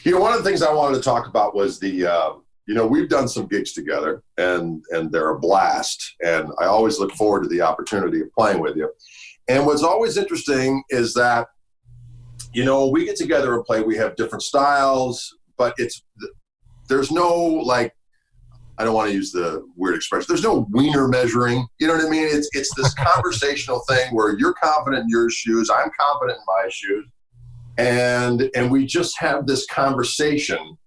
One of the things I wanted to talk about was we've done some gigs together, and they're a blast. And I always look forward to the opportunity of playing with you. And what's always interesting is that, we get together and play. We have different styles, but there's no, like, I don't want to use the weird expression. There's no wiener measuring. You know what I mean? It's this conversational thing where you're confident in your shoes, I'm confident in my shoes, and we just have this conversation,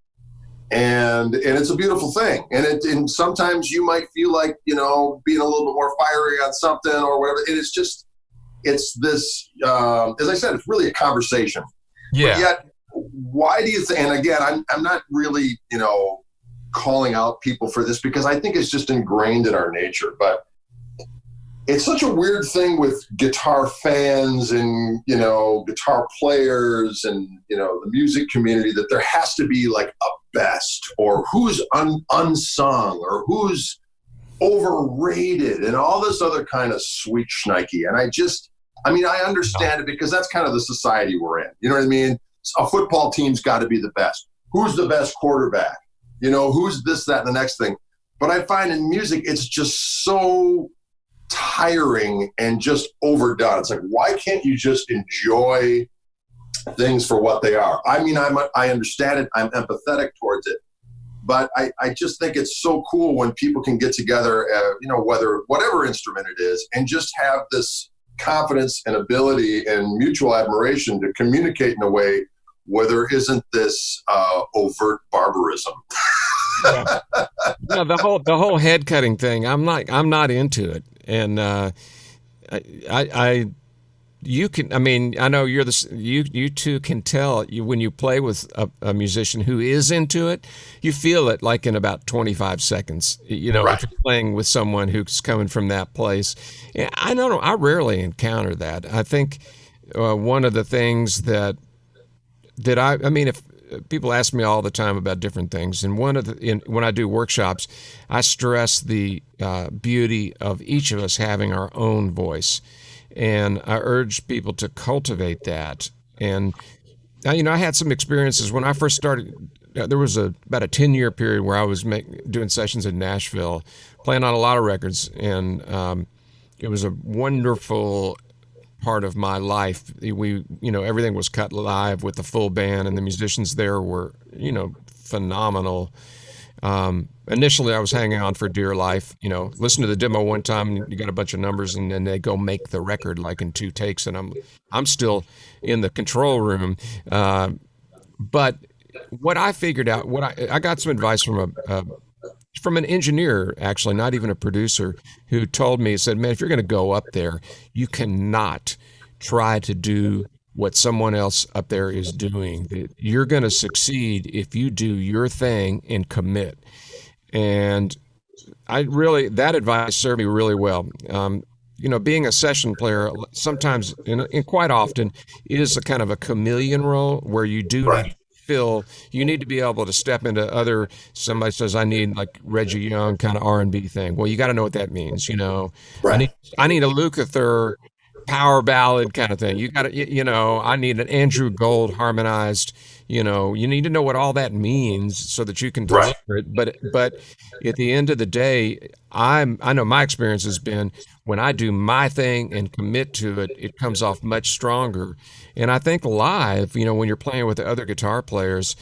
and it's a beautiful thing. And sometimes you might feel like being a little bit more fiery on something or whatever. And it's this. As I said, it's really a conversation. Yeah. But yet, why do you think? And again, I'm not really calling out people for this, because I think it's just ingrained in our nature. But it's such a weird thing with guitar fans and, guitar players and, the music community, that there has to be like a best, or who's unsung, or who's overrated, and all this other kind of sweet schnikey. And I understand it, because that's kind of the society we're in. You know what I mean? A football team's got to be the best. Who's the best quarterback? Who's this, that, and the next thing. But I find in music, it's just so tiring and just overdone. It's like, why can't you just enjoy things for what they are? I mean, I understand it. I'm empathetic towards it. But I just think it's so cool when people can get together, whatever instrument it is, and just have this confidence and ability and mutual admiration to communicate in a way where there isn't this overt barbarism. Yeah. No, the whole head cutting thing, I'm not into it. And I know you two can tell when you play with a musician who is into it, you feel it like in about 25 seconds, Right. If you're playing with someone who's coming from that place. And I rarely encounter that. I think one of the things that if people ask me all the time about different things, and when I do workshops, I stress the beauty of each of us having our own voice, and I urge people to cultivate that. And I had some experiences when I first started. There was about a 10-year period where I was doing sessions in Nashville, playing on a lot of records, and it was a wonderful part of my life. Everything was cut live with the full band, and the musicians there were, phenomenal. Initially, I was hanging on for dear life. Listen to the demo one time, and you got a bunch of numbers, and then they go make the record like in 2 takes, and I'm still in the control room. But what I figured out, I got some advice from an engineer, actually, not even a producer, who told me, he said, man, if you're going to go up there, you cannot try to do what someone else up there is doing. You're going to succeed if you do your thing and commit. And that advice served me really well. Being a session player, sometimes and quite often, is a kind of a chameleon role where you do Right. you need to be able to step into somebody says, I need like Reggie Young kind of R&B thing. Well, you got to know what that means. Right. I need a Lukather power ballad kind of thing. You got to, I need an Andrew Gold harmonized, you need to know what all that means so that you can deliver Right. it. But at the end of the day, I know my experience has been when I do my thing and commit to it, it comes off much stronger. And I think live, when you're playing with the other guitar players,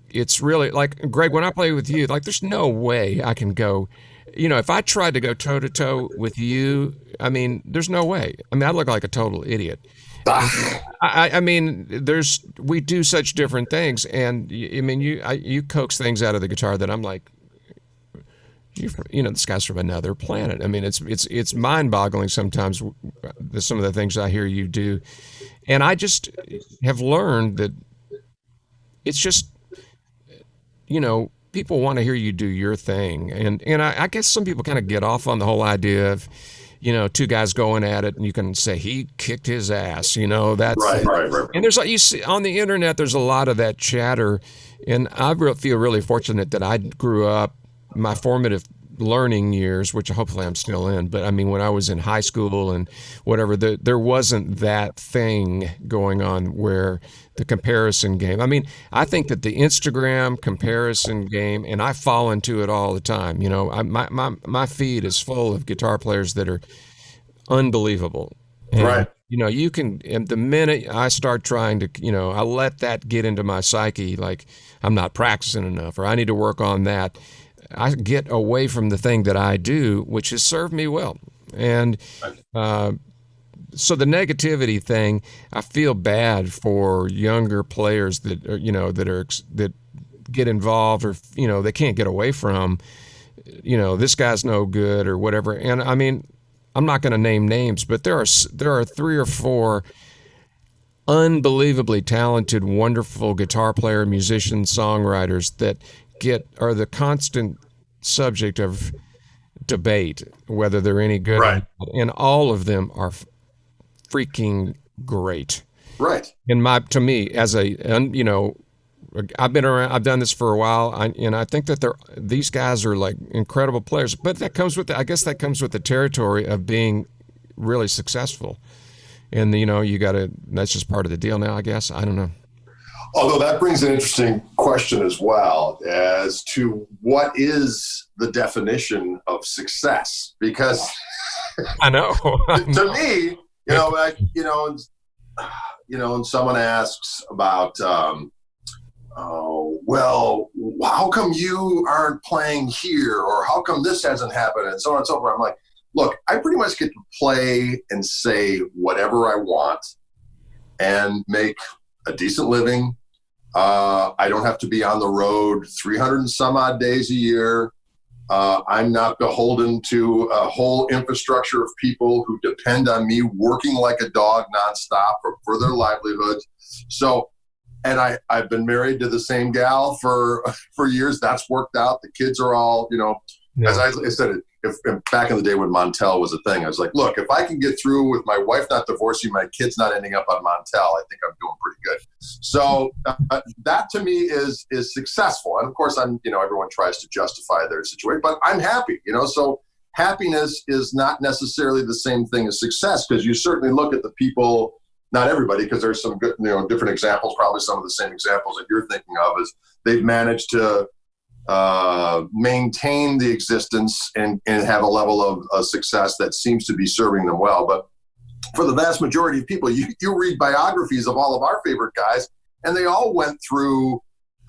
it's really like, Greg, when I play with you, like there's no way I can go, if I tried to go toe to toe with you, there's no way. I look like a total idiot. We do such different things, and you coax things out of the guitar that I'm like, this guy's from another planet. It's mind-boggling sometimes, some of the things I hear you do, and I just have learned that it's just, people want to hear you do your thing, and I guess some people kind of get off on the whole idea of, 2 guys going at it, and you can say he kicked his ass. That's Right. And there's, like you see on the internet, there's a lot of that chatter, and I feel really fortunate that I grew up. My formative learning years, which hopefully I'm still in, but I mean, when I was in high school and whatever, there wasn't that thing going on where the comparison game. I mean, I think that the Instagram comparison game, and I fall into it all the time. You know, my feed is full of guitar players that are unbelievable. And, Right. you know, you can, and the minute I start trying to, you know, I let that get into my psyche, like I'm not practicing enough or I need to work on that. I get away from the thing that I do, which has served me well. And so the negativity thing, I feel bad for younger players that are, you know, that get involved or, you know, they can't get away from, you know, this guy's no good or whatever. And I mean, I'm not going to name names, but there are three or four unbelievably talented, wonderful guitar player, musicians, songwriters that are the constant subject of debate whether they're any good or Right. not. And all of them are freaking great. Right. To me, as a, you know, I've been around. I've done this for a while, and I think that these guys are like incredible players. But that comes with, I guess, that comes with the territory of being really successful. And you know, you got to. That's just part of the deal now, I guess. I don't know. Although that brings an interesting question as well as to what is the definition of success? Because I know. to me, you know, and someone asks about, oh, well, how come you aren't playing here, or how come this hasn't happened, and so on and so forth. I'm like, look, I pretty much get to play and say whatever I want and make a decent living. I don't have to be on the road 300 and some odd days a year. I'm not beholden to a whole infrastructure of people who depend on me working like a dog nonstop for their livelihood. So, and I've been married to the same gal for years. That's worked out. The kids are all, you know, Yeah. as I said, if back in the day when Montel was a thing, I was like, look, if I can get through with my wife not divorcing, my kids not ending up on Montel, I think I'm doing pretty good. So that to me is successful. And of course, everyone tries to justify their situation, but I'm happy, you know. So happiness is not necessarily the same thing as success, because you certainly look at the people, not everybody, because there's some good, you know, different examples, probably some of the same examples that you're thinking of, is they've managed to maintain the existence and have a level of success that seems to be serving them well. But for the vast majority of people, you read biographies of all of our favorite guys, and they all went through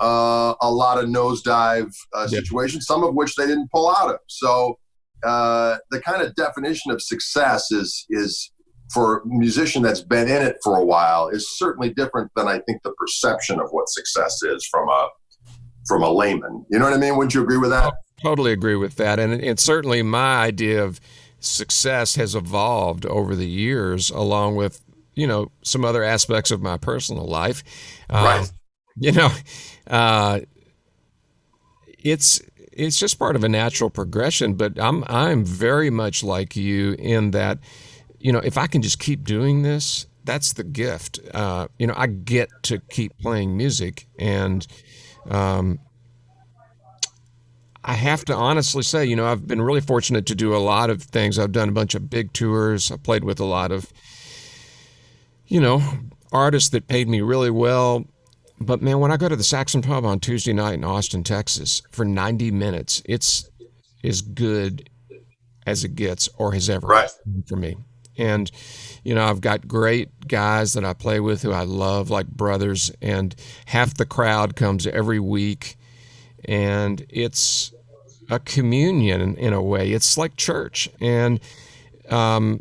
a lot of nosedive situations, some of which they didn't pull out of. So the kind of definition of success is for a musician that's been in it for a while is certainly different than I think the perception of what success is from a layman. You know what I mean? Wouldn't you agree with that? Totally agree with that. And certainly my idea of success has evolved over the years, along with, you know, some other aspects of my personal life. Right. You know, it's just part of a natural progression, but I'm very much like you in that, you know, if I can just keep doing this, that's the gift. You know, I get to keep playing music, and I have to honestly say, you know, I've been really fortunate to do a lot of things. I've done a bunch of big tours. I played with a lot of, you know, artists that paid me really well. But man, when I go to the Saxon Pub on Tuesday night in Austin, Texas for 90 minutes, it's as good as it gets or has ever been for me. And, you know, I've got great guys that I play with who I love like brothers, and half the crowd comes every week, and it's a communion in a way. It's like church. And my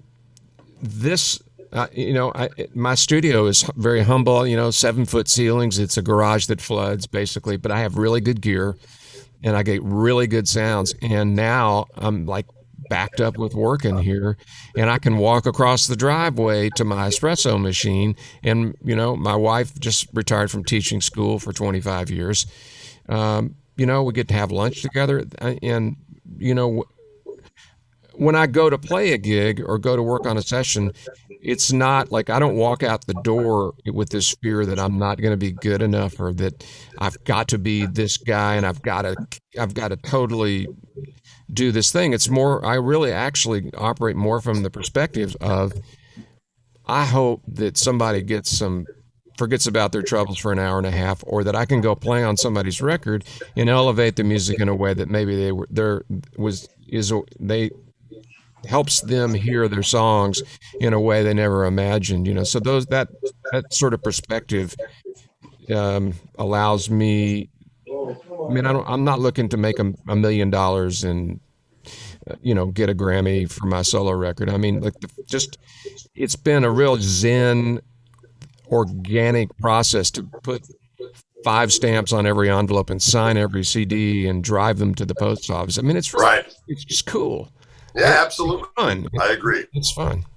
studio is very humble, you know, 7-foot ceilings. It's a garage that floods basically, but I have really good gear and I get really good sounds. And now I'm like backed up with work in here, and I can walk across the driveway to my espresso machine. And, you know, my wife just retired from teaching school for 25 years. You know, we get to have lunch together. And, you know, when I go to play a gig or go to work on a session, it's not like I don't walk out the door with this fear that I'm not going to be good enough, or that I've got to be this guy and I've got to totally do this thing. It's more, I really actually operate more from the perspective of, I hope that somebody forgets about their troubles for an hour and a half, or that I can go play on somebody's record and elevate the music in a way that maybe they helps them hear their songs in a way they never imagined, So that sort of perspective allows me. I mean, I'm not looking to make $1 million and get a Grammy for my solo record. I mean, like it's been a real zen, organic process to put 5 stamps on every envelope and sign every CD and drive them to the post office. I mean, it's right. It's just cool. Yeah, absolutely. It's fun. I agree. It's fun.